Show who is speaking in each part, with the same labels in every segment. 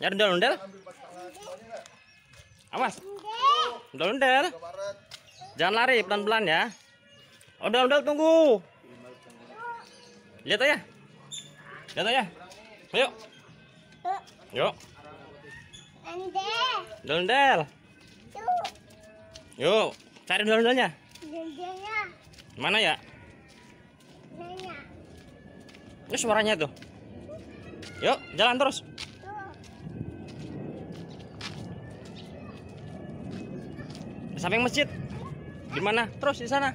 Speaker 1: Ya ondel-ondel. Awas. Ondel-ondel. Jangan lari, pelan-pelan ya. Ondel-ondel tunggu. Lihat aja. Lihat aja. Ayo. Yuk. Ondel-ondel. Yuk, cari ondel-ondelnya. Mana ya? Ini suaranya tuh. Yuk, jalan terus. Di samping masjid. Di mana? Terus di sana.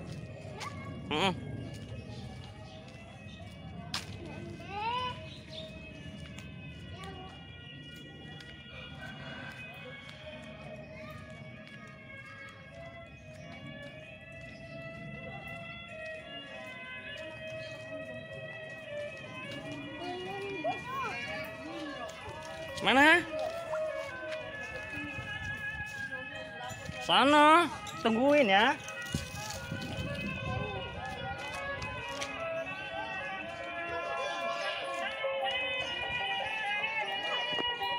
Speaker 1: Mana? Sana, tungguin ya.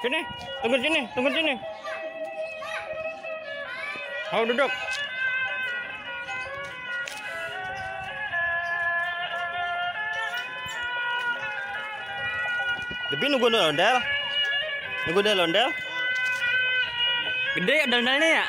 Speaker 1: Sini, tunggu sini, tunggu sini. Oh, duduk. Lebih nunggu ondel. Nunggu ondel. Gede ondel-ondelnya ya?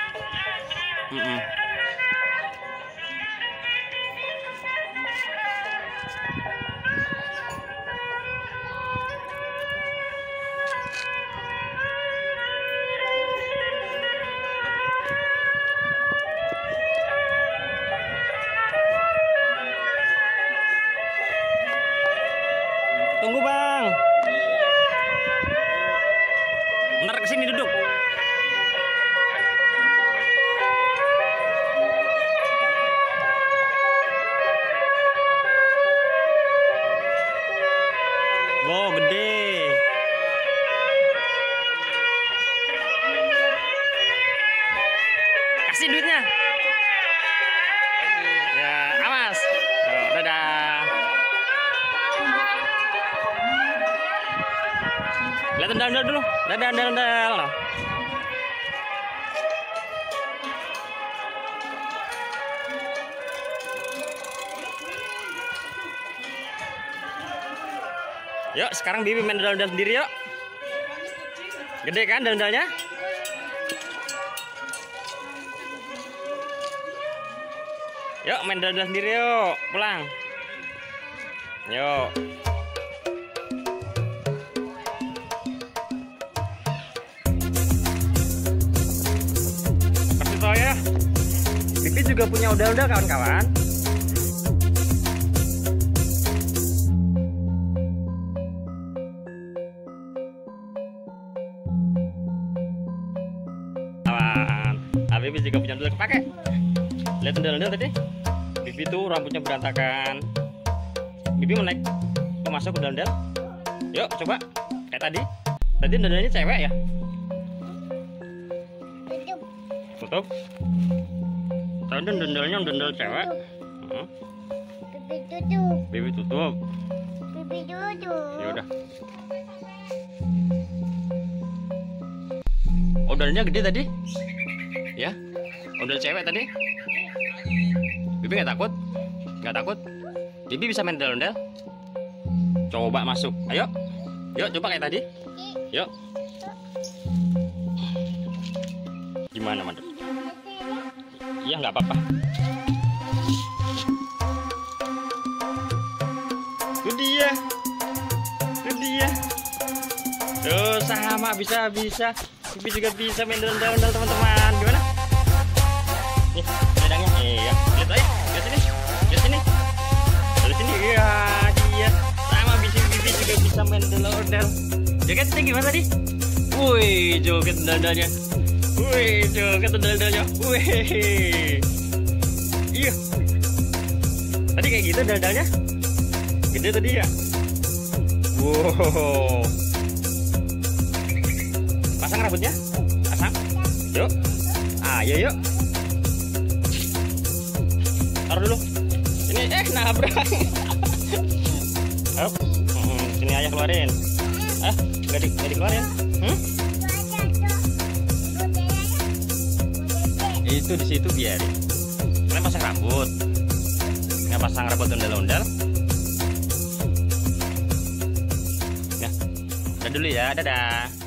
Speaker 1: Tunggu bang. Ntar kesini duduk. Wow, gede. Kasih duitnya. Ya, awas. Tuh, dadah. Lihat ondel-ondel dulu. Dadah, ondel-ondel. Yuk, sekarang Bibi main ondel-ondel sendiri yuk. Gede kan ondel-ondelnya? Yuk, main ondel-ondel sendiri yuk. Pulang. Yuk. Kasih tau ya. Bibi juga punya ondel-ondel kawan-kawan. Bibi juga punya ondel kepake. Lihat ondel-ondel tadi. Bibi tuh rambutnya berantakan. Bibi mau naik, mau masuk ondel-ondel. Yuk coba kayak tadi. Tadi ondel-ondelnya cewek ya. Tutup. Tadi ondel-ondelnya ondel cewek. Bibi tutup. Bibi tutup. Ya udah. Ondel-ondelnya gede tadi. Ya, ondel cewek tadi. Bibi nggak takut? Nggak takut? Bibi bisa main ondel-ondel? Coba masuk. Ayo, yuk coba kayak tadi. Yuk. Gimana mandek? Iya nggak apa-apa. Itu dia. Tuh sama bisa. Bibi juga bisa main ondel-ondel teman-teman. Gimana? Nih, pedangnya. Iya, lihat aja. Lihat sini. Dari sini. Iya, dia. Sama Bibi juga bisa main ondel-ondel. Jogetnya gimana tadi? Wih, joget ondel-ondelnya. Wih. Iya. Tadi kayak gitu ondel-ondelnya. Gede tadi ya. Wow. Pasang rambutnya, pasang. Yuk, ayo yuk. Taruh dulu. Ini nabrak. Sini ayah keluarin. Nggak dikeluarin. Itu di situ biarin. Kalian pasang rambut. Nggak pasang rambut ondel-ondel. Ya. Udah dulu ya, dadah.